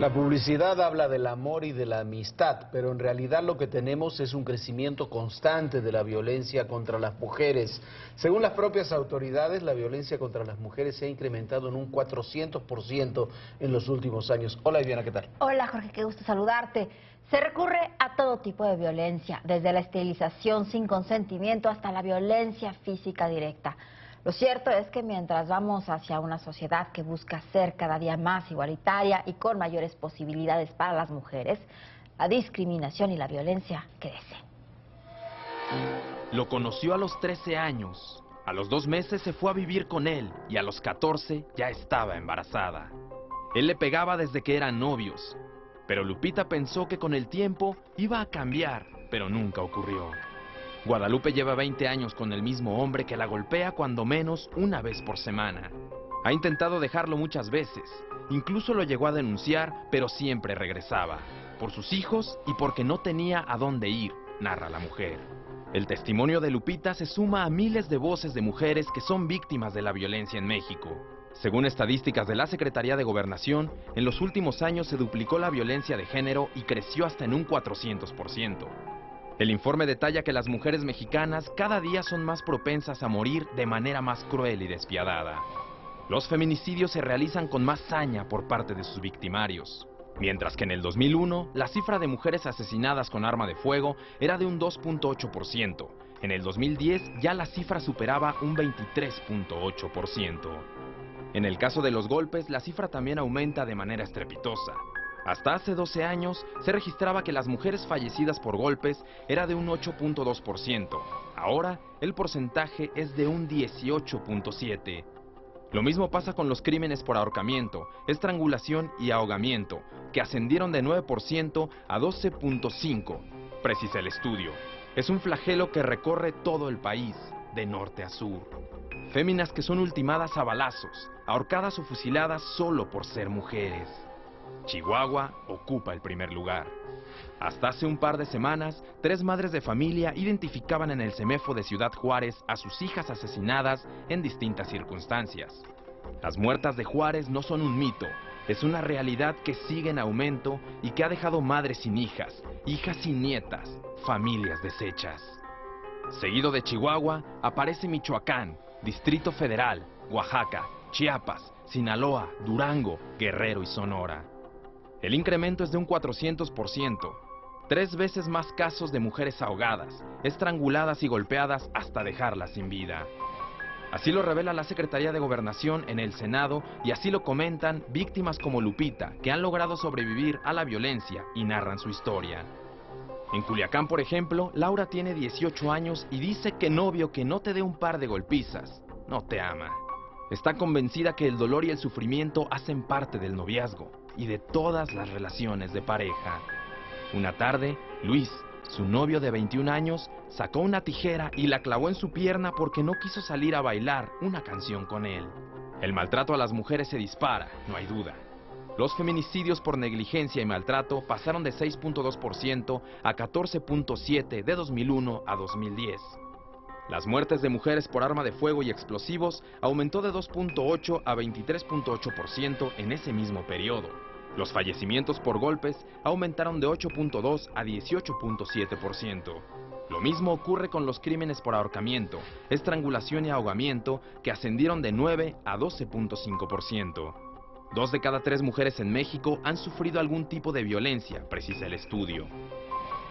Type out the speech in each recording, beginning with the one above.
La publicidad habla del amor y de la amistad, pero en realidad lo que tenemos es un crecimiento constante de la violencia contra las mujeres. Según las propias autoridades, la violencia contra las mujeres se ha incrementado en un 400% en los últimos años. Hola, Viviana, ¿qué tal? Hola, Jorge, qué gusto saludarte. Se recurre a todo tipo de violencia, desde la esterilización sin consentimiento hasta la violencia física directa. Lo cierto es que mientras vamos hacia una sociedad que busca ser cada día más igualitaria y con mayores posibilidades para las mujeres, la discriminación y la violencia crecen. Lo conoció a los 13 años. A los 2 meses se fue a vivir con él y a los 14 ya estaba embarazada. Él le pegaba desde que eran novios, pero Lupita pensó que con el tiempo iba a cambiar, pero nunca ocurrió. Guadalupe lleva 20 años con el mismo hombre que la golpea cuando menos una vez por semana. Ha intentado dejarlo muchas veces, incluso lo llegó a denunciar, pero siempre regresaba, por sus hijos y porque no tenía a dónde ir, narra la mujer. El testimonio de Lupita se suma a miles de voces de mujeres que son víctimas de la violencia en México. Según estadísticas de la Secretaría de Gobernación, en los últimos años se duplicó la violencia de género y creció hasta en un 400%. El informe detalla que las mujeres mexicanas cada día son más propensas a morir de manera más cruel y despiadada. Los feminicidios se realizan con más saña por parte de sus victimarios. Mientras que en el 2001, la cifra de mujeres asesinadas con arma de fuego era de un 2.8%. En el 2010 ya la cifra superaba un 23.8%. En el caso de los golpes, la cifra también aumenta de manera estrepitosa. Hasta hace 12 años se registraba que las mujeres fallecidas por golpes era de un 8.2%. Ahora el porcentaje es de un 18.7%. Lo mismo pasa con los crímenes por ahorcamiento, estrangulación y ahogamiento, que ascendieron de 9% a 12.5%, precisa el estudio. Es un flagelo que recorre todo el país, de norte a sur. Féminas que son ultimadas a balazos, ahorcadas o fusiladas solo por ser mujeres. Chihuahua ocupa el primer lugar. Hasta hace un par de semanas, 3 madres de familia identificaban en el CEMEFO de Ciudad Juárez a sus hijas asesinadas en distintas circunstancias. Las muertas de Juárez no son un mito, es una realidad que sigue en aumento y que ha dejado madres sin hijas, hijas sin nietas, familias deshechas. Seguido de Chihuahua, aparece Michoacán, Distrito Federal, Oaxaca, Chiapas, Sinaloa, Durango, Guerrero y Sonora. El incremento es de un 400%, 3 veces más casos de mujeres ahogadas, estranguladas y golpeadas hasta dejarlas sin vida. Así lo revela la Secretaría de Gobernación en el Senado y así lo comentan víctimas como Lupita, que han logrado sobrevivir a la violencia y narran su historia. En Culiacán, por ejemplo, Laura tiene 18 años y dice que novio que no te dé un par de golpizas no te ama. Está convencida que el dolor y el sufrimiento hacen parte del noviazgo y de todas las relaciones de pareja. Una tarde, Luis, su novio de 21 años, sacó una tijera y la clavó en su pierna porque no quiso salir a bailar una canción con él. El maltrato a las mujeres se dispara, no hay duda. Los feminicidios por negligencia y maltrato pasaron de 6.2% a 14.7% de 2001 a 2010. Las muertes de mujeres por arma de fuego y explosivos aumentó de 2.8 a 23.8% en ese mismo periodo. Los fallecimientos por golpes aumentaron de 8.2 a 18.7%. Lo mismo ocurre con los crímenes por ahorcamiento, estrangulación y ahogamiento, que ascendieron de 9 a 12.5%. 2 de cada 3 mujeres en México han sufrido algún tipo de violencia, precisa el estudio.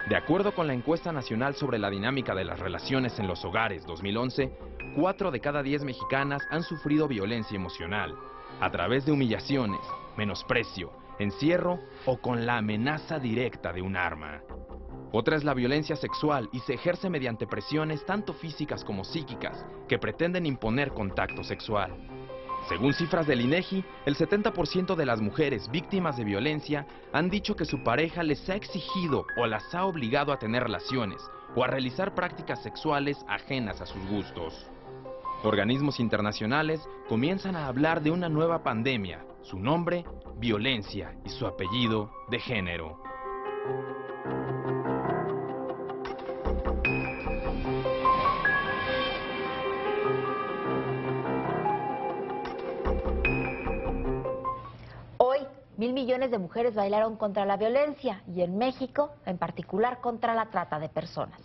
De acuerdo con la encuesta nacional sobre la dinámica de las relaciones en los hogares 2011, 4 de cada 10 mexicanas han sufrido violencia emocional, a través de humillaciones, menosprecio, encierro o con la amenaza directa de un arma. Otra es la violencia sexual y se ejerce mediante presiones tanto físicas como psíquicas que pretenden imponer contacto sexual. Según cifras del INEGI, el 70% de las mujeres víctimas de violencia han dicho que su pareja les ha exigido o las ha obligado a tener relaciones o a realizar prácticas sexuales ajenas a sus gustos. Organismos internacionales comienzan a hablar de una nueva pandemia, su nombre, violencia, y su apellido, de género. 1.000 millones de mujeres bailaron contra la violencia y en México, en particular, contra la trata de personas.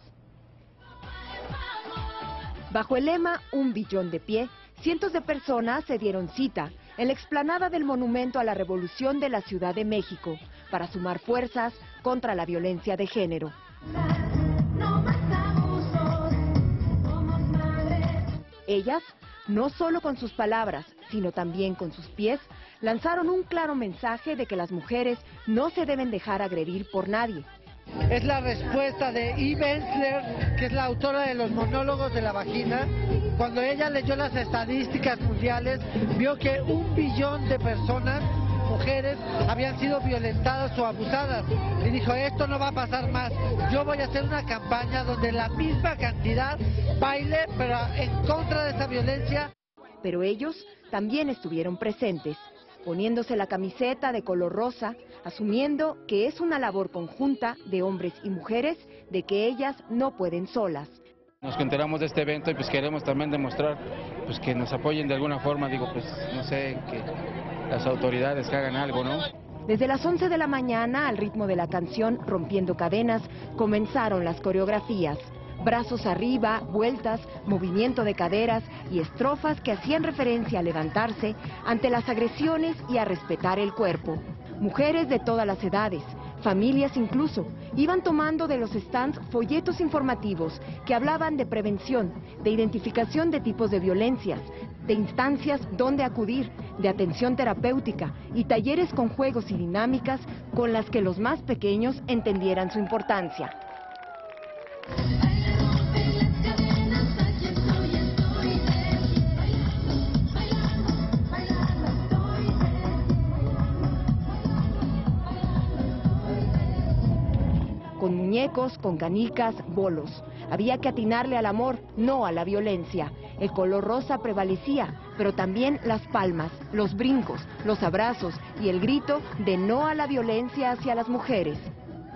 Bajo el lema Un billón de pie, cientos de personas se dieron cita en la explanada del Monumento a la Revolución de la Ciudad de México para sumar fuerzas contra la violencia de género. Ellas, no solo con sus palabras, sino también con sus pies, lanzaron un claro mensaje de que las mujeres no se deben dejar agredir por nadie. Es la respuesta de Eve Ensler, que es la autora de los monólogos de la vagina. Cuando ella leyó las estadísticas mundiales, vio que 1 billón de personas, mujeres, habían sido violentadas o abusadas. Y dijo, esto no va a pasar más. Yo voy a hacer una campaña donde la misma cantidad baile, pero en contra de esta violencia. Pero ellos también estuvieron presentes, poniéndose la camiseta de color rosa, asumiendo que es una labor conjunta de hombres y mujeres, de que ellas no pueden solas. Nos enteramos de este evento y pues queremos también demostrar pues que nos apoyen de alguna forma, digo, pues no sé, que las autoridades que hagan algo, ¿no? Desde las 11 de la mañana, al ritmo de la canción Rompiendo Cadenas, comenzaron las coreografías. Brazos arriba, vueltas, movimiento de caderas y estrofas que hacían referencia a levantarse ante las agresiones y a respetar el cuerpo. Mujeres de todas las edades, familias incluso, iban tomando de los stands folletos informativos que hablaban de prevención, de identificación de tipos de violencias, de instancias donde acudir, de atención terapéutica y talleres con juegos y dinámicas con las que los más pequeños entendieran su importancia. Con muñecos, con canicas, bolos. Había que atinarle al amor, no a la violencia. El color rosa prevalecía, pero también las palmas, los brincos, los abrazos y el grito de no a la violencia hacia las mujeres.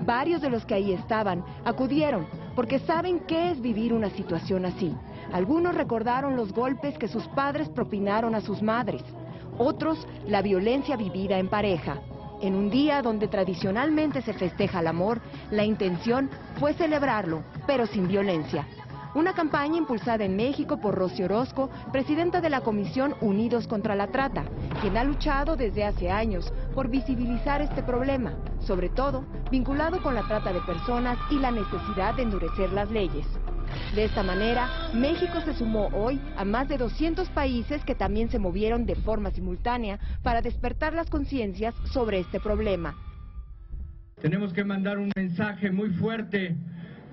Varios de los que ahí estaban acudieron porque saben qué es vivir una situación así. Algunos recordaron los golpes que sus padres propinaron a sus madres. Otros, la violencia vivida en pareja. En un día donde tradicionalmente se festeja el amor, la intención fue celebrarlo, pero sin violencia. Una campaña impulsada en México por Rosy Orozco, presidenta de la Comisión Unidos contra la Trata, quien ha luchado desde hace años por visibilizar este problema, sobre todo vinculado con la trata de personas y la necesidad de endurecer las leyes. De esta manera, México se sumó hoy a más de 200 países que también se movieron de forma simultánea para despertar las conciencias sobre este problema. Tenemos que mandar un mensaje muy fuerte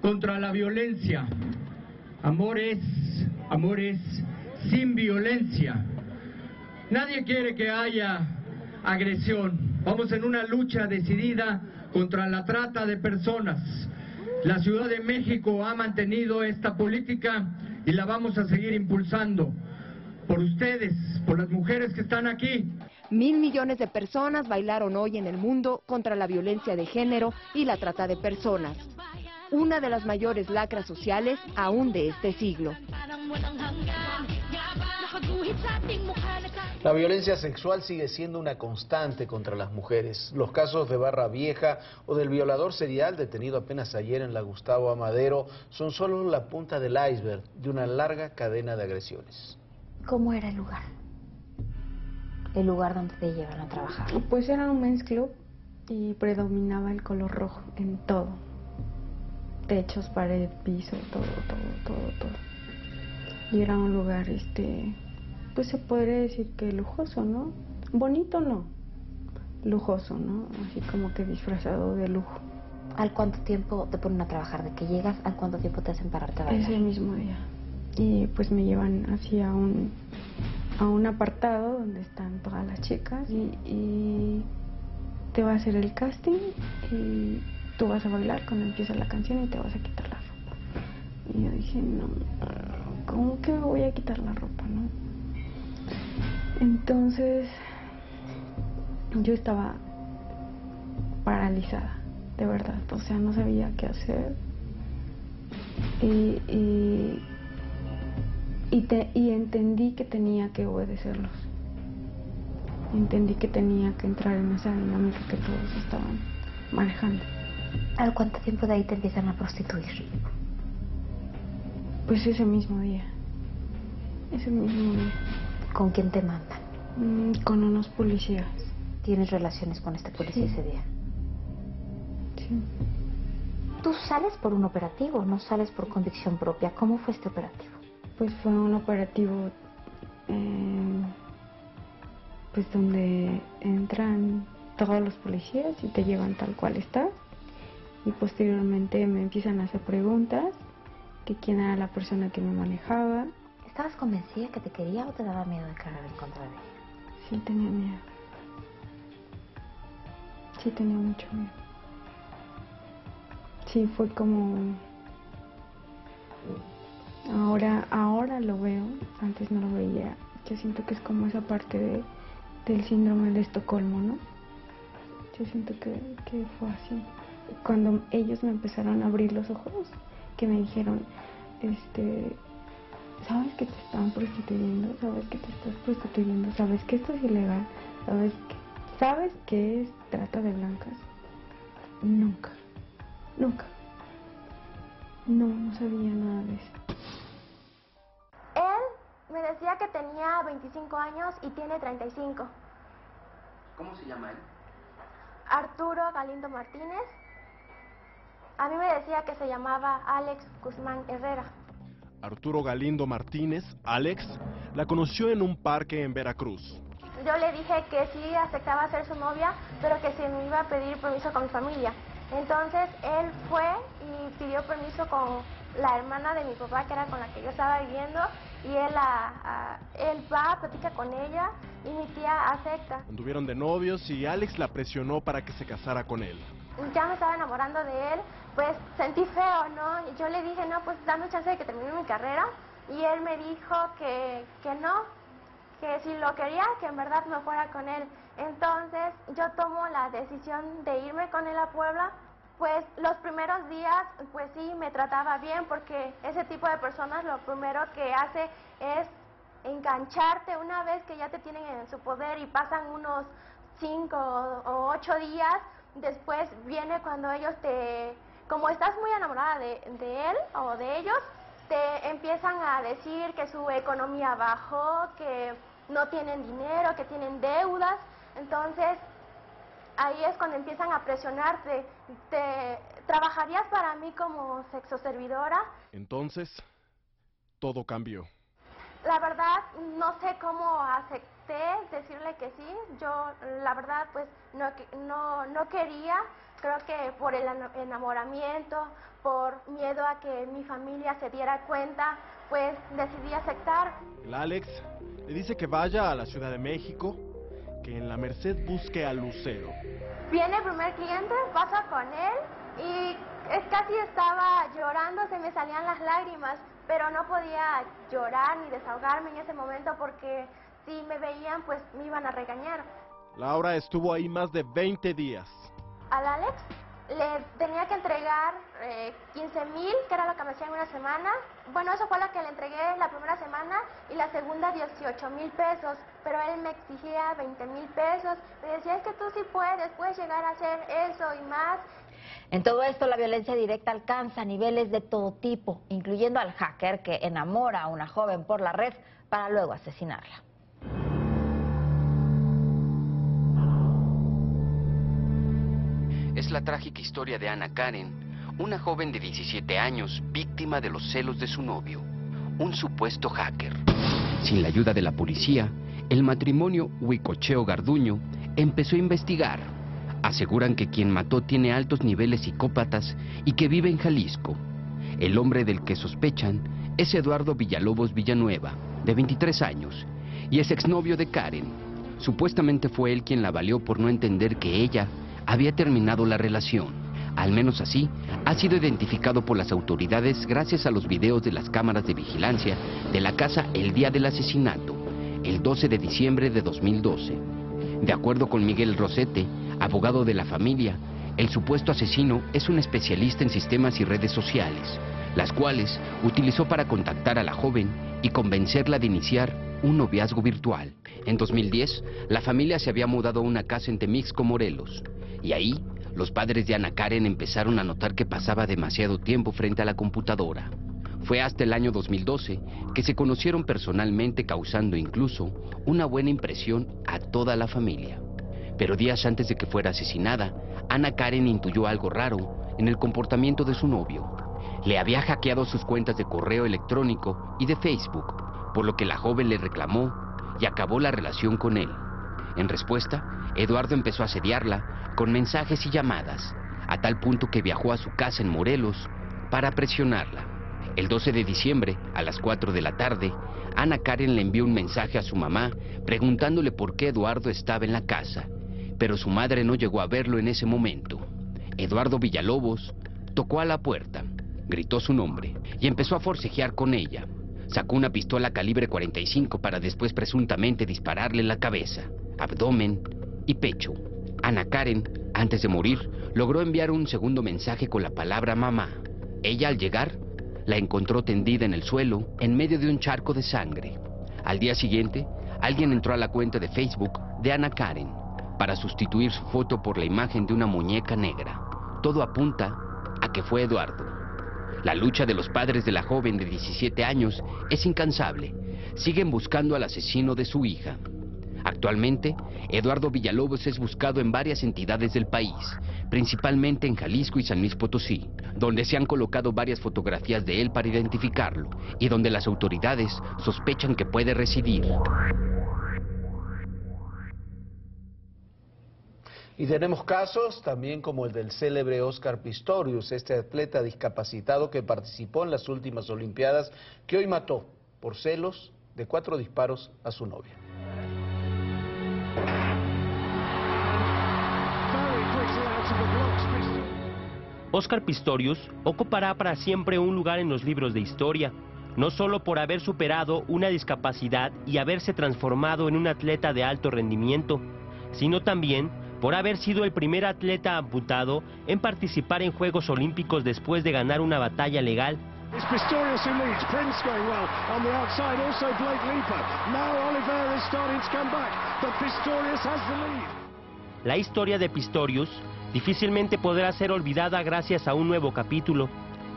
contra la violencia. Amor es sin violencia. Nadie quiere que haya agresión. Vamos en una lucha decidida contra la trata de personas. La Ciudad de México ha mantenido esta política y la vamos a seguir impulsando. Por ustedes, por las mujeres que están aquí. 1.000 millones de personas bailaron hoy en el mundo contra la violencia de género y la trata de personas. Una de las mayores lacras sociales aún de este siglo. La violencia sexual sigue siendo una constante contra las mujeres. Los casos de Barra Vieja o del violador serial detenido apenas ayer en la Gustavo Amadero son solo la punta del iceberg de una larga cadena de agresiones. ¿Cómo era el lugar? El lugar donde te llevan a trabajar. Pues era un men's club y predominaba el color rojo en todo. Techos, pared, piso, todo. Y era un lugar, pues se podría decir que lujoso, ¿no? Bonito no, lujoso, ¿no? Así como que disfrazado de lujo. ¿Al cuánto tiempo te ponen a trabajar? ¿De que llegas? ¿Al cuánto tiempo te hacen pararte a bailar? Ese mismo día. Y pues me llevan hacia un apartado donde están todas las chicas y te va a hacer el casting y tú vas a bailar cuando empieza la canción y te vas a quitar la ropa. Y yo dije, no, ¿cómo que me voy a quitar la ropa, no? Entonces yo estaba paralizada, de verdad, o sea, no sabía qué hacer. Y entendí que tenía que obedecerlos. entendí que tenía que entrar en esa dinámica que todos estaban manejando. ¿Al cuánto tiempo de ahí te empiezan a prostituir? Pues ese mismo día. Ese mismo día. ¿Con quién te mandan? Con unos policías. ¿Tienes relaciones con este policía ese día? Sí. Tú sales por un operativo, no sales por convicción propia. ¿Cómo fue este operativo? Pues fue un operativo pues donde entran todos los policías y te llevan tal cual estás, y posteriormente me empiezan a hacer preguntas, que quién era la persona que me manejaba. ¿Estabas convencida que te quería o te daba miedo declarar en contra de ella? Sí, tenía miedo. Sí, tenía mucho miedo. Sí, fue como... Ahora lo veo, antes no lo veía. Yo siento que es como esa parte del síndrome de Estocolmo, ¿no? Yo siento que fue así. Cuando ellos me empezaron a abrir los ojos, que me dijeron, ¿sabes que te están prostituyendo? ¿Sabes que te estás prostituyendo? ¿Sabes que esto es ilegal? ¿Sabes que es trata de blancas? Nunca. No sabía nada de eso. Él me decía que tenía 25 años y tiene 35. ¿Cómo se llama él? Arturo Galindo Martínez. A mí me decía que se llamaba Alex Guzmán Herrera. Arturo Galindo Martínez, Alex, la conoció en un parque en Veracruz. Yo le dije que sí aceptaba ser su novia, pero que se me iba a pedir permiso con mi familia. Entonces él fue y pidió permiso con la hermana de mi papá, que era con la que yo estaba viviendo, y él va, platica con ella y mi tía acepta. Anduvieron de novios y Alex la presionó para que se casara con él. Ya me estaba enamorando de él, pues sentí feo, ¿no? Y yo le dije, no, pues dame chance de que termine mi carrera, y él me dijo que no, que si lo quería, que en verdad me fuera con él. Entonces yo tomo la decisión de irme con él a Puebla. Pues los primeros días, pues sí, me trataba bien, porque ese tipo de personas lo primero que hace es engancharte. Una vez que ya te tienen en su poder y pasan unos 5 o 8 días, después viene cuando ellos como estás muy enamorada de él o de ellos, te empiezan a decir que su economía bajó, que no tienen dinero, que tienen deudas. Entonces ahí es cuando empiezan a presionarte. ¿Trabajarías para mí como sexoservidora? Entonces, todo cambió. La verdad, no sé cómo acepté decirle que sí. Yo, la verdad, pues no quería. Creo que por el enamoramiento, por miedo a que mi familia se diera cuenta, pues decidí aceptar. El Alex le dice que vaya a la Ciudad de México, que en la Merced busque a Lucero. Viene el primer cliente, paso con él y casi estaba llorando, se me salían las lágrimas, pero no podía llorar ni desahogarme en ese momento porque si me veían, pues me iban a regañar. Laura estuvo ahí más de 20 días. Al Alex le tenía que entregar 15,000, que era lo que me hacía en una semana. Bueno, eso fue lo que le entregué la primera semana, y la segunda 18,000 pesos, pero él me exigía 20,000 pesos. Me decía, es que tú sí puedes llegar a hacer eso y más. En todo esto, la violencia directa alcanza niveles de todo tipo, incluyendo al hacker que enamora a una joven por la red para luego asesinarla. Es la trágica historia de Ana Karen, una joven de 17 años, víctima de los celos de su novio, un supuesto hacker. Sin la ayuda de la policía, el matrimonio Huicocheo Garduño empezó a investigar. Aseguran que quien mató tiene altos niveles psicópatas y que vive en Jalisco. El hombre del que sospechan es Eduardo Villalobos Villanueva, de 23 años, y es exnovio de Karen. Supuestamente fue él quien la valió por no entender que ella había terminado la relación. Al menos así, ha sido identificado por las autoridades gracias a los videos de las cámaras de vigilancia de la casa el día del asesinato, el 12 de diciembre de 2012. De acuerdo con Miguel Rosete, abogado de la familia, el supuesto asesino es un especialista en sistemas y redes sociales, las cuales utilizó para contactar a la joven y convencerla de iniciar un noviazgo virtual. En 2010, la familia se había mudado a una casa en Temixco, Morelos. Y ahí, los padres de Ana Karen empezaron a notar que pasaba demasiado tiempo frente a la computadora. Fue hasta el año 2012 que se conocieron personalmente, causando incluso una buena impresión a toda la familia. Pero días antes de que fuera asesinada, Ana Karen intuyó algo raro en el comportamiento de su novio. Le había hackeado sus cuentas de correo electrónico y de Facebook, por lo que la joven le reclamó y acabó la relación con él. En respuesta, Eduardo empezó a asediarla con mensajes y llamadas, a tal punto que viajó a su casa en Morelos para presionarla. El 12 de diciembre, a las 4 de la tarde, Ana Karen le envió un mensaje a su mamá preguntándole por qué Eduardo estaba en la casa, pero su madre no llegó a verlo en ese momento. Eduardo Villalobos tocó a la puerta, gritó su nombre y empezó a forcejear con ella. Sacó una pistola calibre 45 para después presuntamente dispararle en la cabeza, abdomen y pecho. Ana Karen, antes de morir, logró enviar un segundo mensaje con la palabra mamá. Ella, al llegar, la encontró tendida en el suelo en medio de un charco de sangre. Al día siguiente, alguien entró a la cuenta de Facebook de Ana Karen para sustituir su foto por la imagen de una muñeca negra. Todo apunta a que fue Eduardo. La lucha de los padres de la joven de 17 años es incansable. Siguen buscando al asesino de su hija. Actualmente, Eduardo Villalobos es buscado en varias entidades del país, principalmente en Jalisco y San Luis Potosí, donde se han colocado varias fotografías de él para identificarlo y donde las autoridades sospechan que puede residir. Y tenemos casos también como el del célebre Óscar Pistorius, este atleta discapacitado que participó en las últimas Olimpiadas, que hoy mató por celos de 4 disparos a su novia. Óscar Pistorius ocupará para siempre un lugar en los libros de historia, no solo por haber superado una discapacidad y haberse transformado en un atleta de alto rendimiento, sino también por haber sido el primer atleta amputado en participar en Juegos Olímpicos después de ganar una batalla legal. La historia de Pistorius difícilmente podrá ser olvidada gracias a un nuevo capítulo,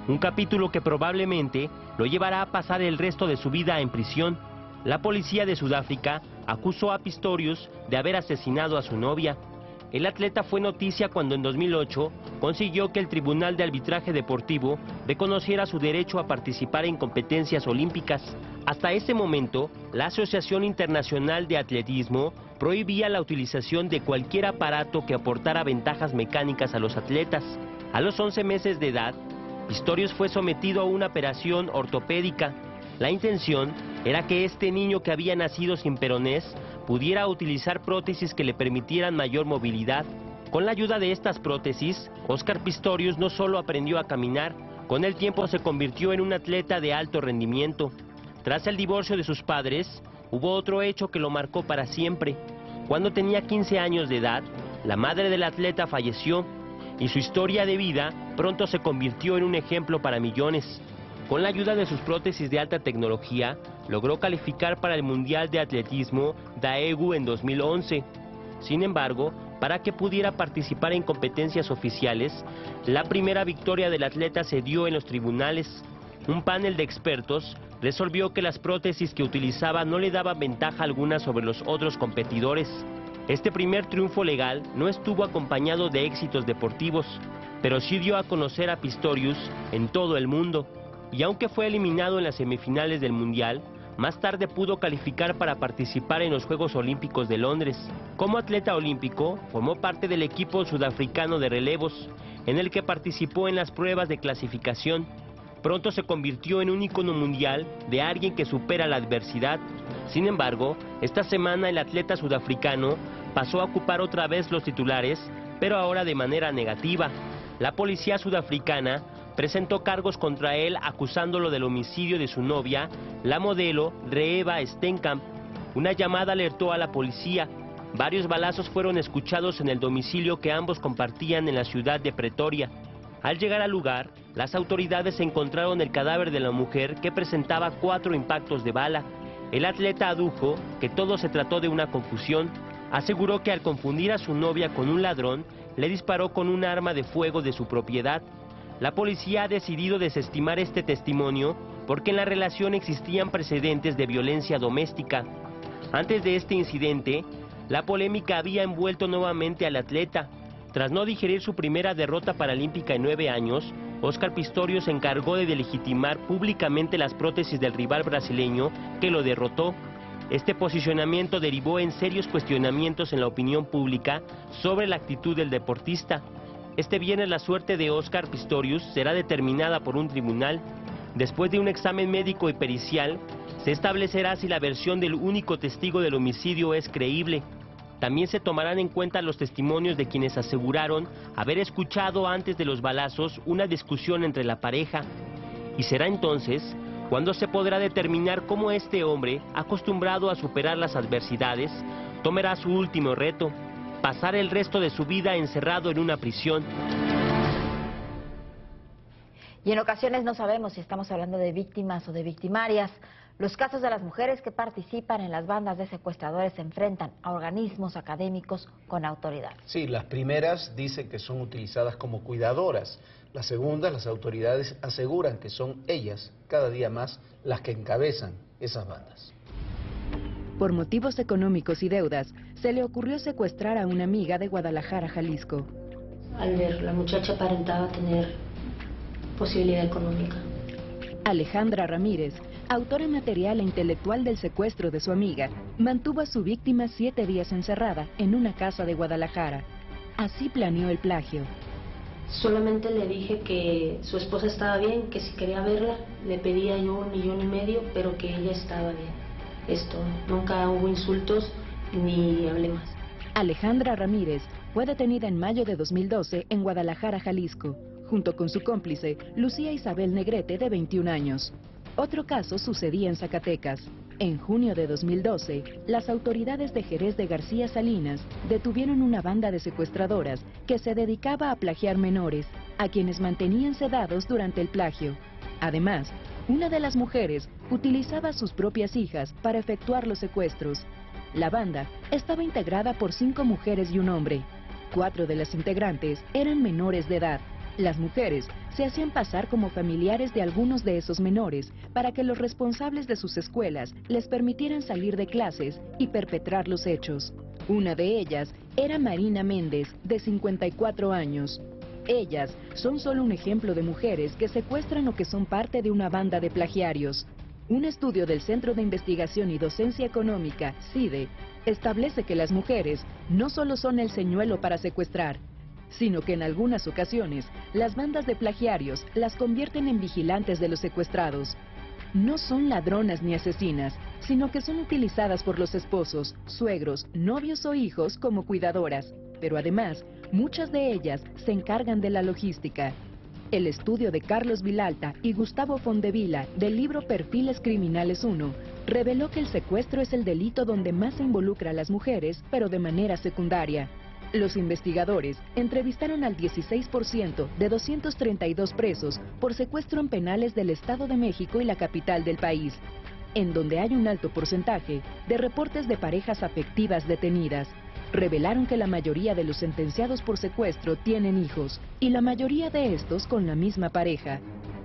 un capítulo que probablemente lo llevará a pasar el resto de su vida en prisión. La policía de Sudáfrica acusó a Pistorius de haber asesinado a su novia. El atleta fue noticia cuando en 2008 consiguió que el Tribunal de Arbitraje Deportivo reconociera su derecho a participar en competencias olímpicas. Hasta ese momento, la Asociación Internacional de Atletismo prohibía la utilización de cualquier aparato que aportara ventajas mecánicas a los atletas. A los 11 meses de edad, Pistorius fue sometido a una operación ortopédica. La intención era que este niño que había nacido sin peronés pudiera utilizar prótesis que le permitieran mayor movilidad. Con la ayuda de estas prótesis, Óscar Pistorius no solo aprendió a caminar, con el tiempo se convirtió en un atleta de alto rendimiento. Tras el divorcio de sus padres, hubo otro hecho que lo marcó para siempre. Cuando tenía 15 años de edad, la madre del atleta falleció y su historia de vida pronto se convirtió en un ejemplo para millones. Con la ayuda de sus prótesis de alta tecnología, logró calificar para el Mundial de Atletismo Daegu en 2011. Sin embargo, para que pudiera participar en competencias oficiales, la primera victoria del atleta se dio en los tribunales. Un panel de expertos resolvió que las prótesis que utilizaba no le daban ventaja alguna sobre los otros competidores. Este primer triunfo legal no estuvo acompañado de éxitos deportivos, pero sí dio a conocer a Pistorius en todo el mundo. Y aunque fue eliminado en las semifinales del Mundial, más tarde pudo calificar para participar en los Juegos Olímpicos de Londres. Como atleta olímpico, formó parte del equipo sudafricano de relevos, en el que participó en las pruebas de clasificación. Pronto se convirtió en un ícono mundial de alguien que supera la adversidad. Sin embargo, esta semana el atleta sudafricano pasó a ocupar otra vez los titulares, pero ahora de manera negativa. La policía sudafricana presentó cargos contra él acusándolo del homicidio de su novia, la modelo Reeva Steenkamp. Una llamada alertó a la policía. Varios balazos fueron escuchados en el domicilio que ambos compartían en la ciudad de Pretoria. Al llegar al lugar, las autoridades encontraron el cadáver de la mujer que presentaba 4 impactos de bala. El atleta adujo que todo se trató de una confusión. Aseguró que al confundir a su novia con un ladrón, le disparó con un arma de fuego de su propiedad. La policía ha decidido desestimar este testimonio porque en la relación existían precedentes de violencia doméstica. Antes de este incidente, la polémica había envuelto nuevamente al atleta. Tras no digerir su primera derrota paralímpica en 9 años, Óscar Pistorius se encargó de delegitimar públicamente las prótesis del rival brasileño que lo derrotó. Este posicionamiento derivó en serios cuestionamientos en la opinión pública sobre la actitud del deportista. Este viernes la suerte de Óscar Pistorius será determinada por un tribunal. Después de un examen médico y pericial, se establecerá si la versión del único testigo del homicidio es creíble. También se tomarán en cuenta los testimonios de quienes aseguraron haber escuchado antes de los balazos una discusión entre la pareja. Y será entonces cuando se podrá determinar cómo este hombre, acostumbrado a superar las adversidades, tomará su último reto: pasar el resto de su vida encerrado en una prisión. Y en ocasiones no sabemos si estamos hablando de víctimas o de victimarias. Los casos de las mujeres que participan en las bandas de secuestradores se enfrentan a organismos académicos con autoridad. Sí, las primeras dicen que son utilizadas como cuidadoras. Las segundas, las autoridades aseguran que son ellas, cada día más, las que encabezan esas bandas. Por motivos económicos y deudas, se le ocurrió secuestrar a una amiga de Guadalajara, Jalisco. Al ver, la muchacha aparentaba tener posibilidad económica. Alejandra Ramírez, autora material e intelectual del secuestro de su amiga, mantuvo a su víctima 7 días encerrada en una casa de Guadalajara. Así planeó el plagio. Solamente le dije que su esposa estaba bien, que si quería verla, le pedía yo 1,5 millones, pero que ella estaba bien. Esto, nunca hubo insultos ni hablé más. Alejandra Ramírez fue detenida en mayo de 2012 en Guadalajara, Jalisco, junto con su cómplice, Lucía Isabel Negrete, de 21 años. Otro caso sucedía en Zacatecas. En junio de 2012, las autoridades de Jerez de García Salinas detuvieron una banda de secuestradoras que se dedicaba a plagiar menores, a quienes mantenían sedados durante el plagio. Además, una de las mujeres utilizaba a sus propias hijas para efectuar los secuestros. La banda estaba integrada por 5 mujeres y un hombre. 4 de las integrantes eran menores de edad. Las mujeres se hacían pasar como familiares de algunos de esos menores para que los responsables de sus escuelas les permitieran salir de clases y perpetrar los hechos. Una de ellas era Marina Méndez, de 54 años. Ellas son solo un ejemplo de mujeres que secuestran o que son parte de una banda de plagiarios. Un estudio del Centro de Investigación y Docencia Económica, CIDE, establece que las mujeres no solo son el señuelo para secuestrar, sino que en algunas ocasiones las bandas de plagiarios las convierten en vigilantes de los secuestrados. No son ladronas ni asesinas, sino que son utilizadas por los esposos, suegros, novios o hijos como cuidadoras, pero además, muchas de ellas se encargan de la logística. El estudio de Carlos Vilalta y Gustavo Fondevila del libro Perfiles Criminales 1 reveló que el secuestro es el delito donde más se involucra a las mujeres, pero de manera secundaria. Los investigadores entrevistaron al 16% de 232 presos por secuestro en penales del Estado de México y la capital del país, en donde hay un alto porcentaje de reportes de parejas afectivas detenidas. Revelaron que la mayoría de los sentenciados por secuestro tienen hijos, y la mayoría de estos con la misma pareja.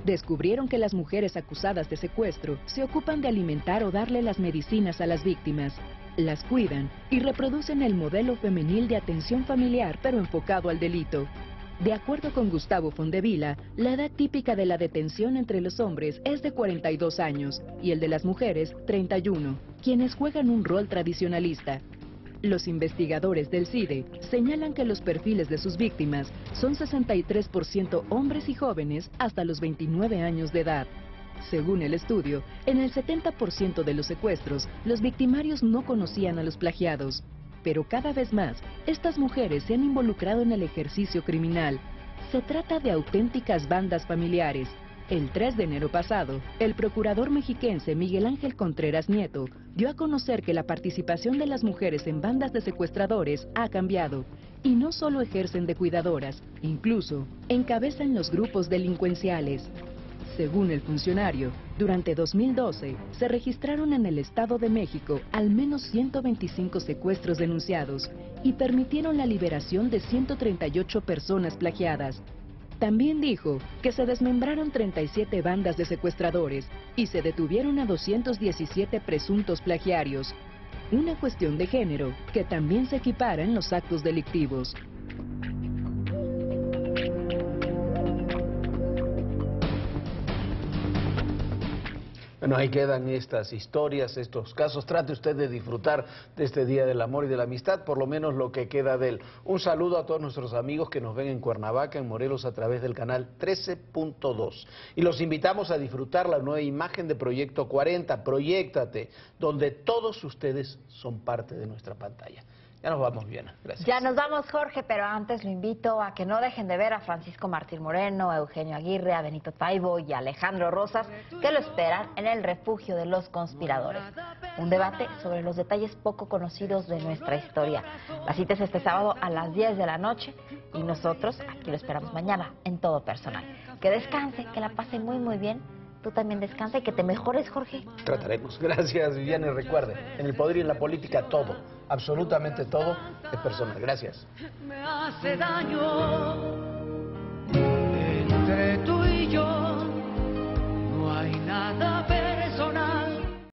Descubrieron que las mujeres acusadas de secuestro se ocupan de alimentar o darle las medicinas a las víctimas. Las cuidan y reproducen el modelo femenil de atención familiar, pero enfocado al delito. De acuerdo con Gustavo Fondevila, la edad típica de la detención entre los hombres es de 42 años y el de las mujeres 31, quienes juegan un rol tradicionalista. Los investigadores del CIDE señalan que los perfiles de sus víctimas son 63% hombres y jóvenes hasta los 29 años de edad. Según el estudio, en el 70% de los secuestros, los victimarios no conocían a los plagiados. Pero cada vez más, estas mujeres se han involucrado en el ejercicio criminal. Se trata de auténticas bandas familiares. El 3 de enero pasado, el procurador mexiquense Miguel Ángel Contreras Nieto dio a conocer que la participación de las mujeres en bandas de secuestradores ha cambiado. Y no solo ejercen de cuidadoras, incluso encabezan los grupos delincuenciales. Según el funcionario, durante 2012 se registraron en el Estado de México al menos 125 secuestros denunciados y permitieron la liberación de 138 personas plagiadas. También dijo que se desmembraron 37 bandas de secuestradores y se detuvieron a 217 presuntos plagiarios. Una cuestión de género que también se equipara en los actos delictivos. Bueno, ahí quedan estas historias, estos casos. Trate usted de disfrutar de este Día del Amor y de la Amistad, por lo menos lo que queda de él. Un saludo a todos nuestros amigos que nos ven en Cuernavaca, en Morelos, a través del canal 13.2. Y los invitamos a disfrutar la nueva imagen de Proyecto 40, Proyéctate, donde todos ustedes son parte de nuestra pantalla. Ya nos vamos, Viviana. Gracias. Ya nos vamos, Jorge, pero antes lo invito a que no dejen de ver a Francisco Martín Moreno, a Eugenio Aguirre, a Benito Taibo y a Alejandro Rosas, que lo esperan en el Refugio de los Conspiradores. Un debate sobre los detalles poco conocidos de nuestra historia. La cita es este sábado a las 10 de la noche y nosotros aquí lo esperamos mañana en Todo Personal. Que descanse, que la pase muy, muy bien. Tú también descansa y que te mejores, Jorge. Trataremos. Gracias, Viviana. Y recuerde, en el poder y en la política todo, absolutamente todo, es personal. Gracias. Me hace daño. Entre tú y yo no hay nada.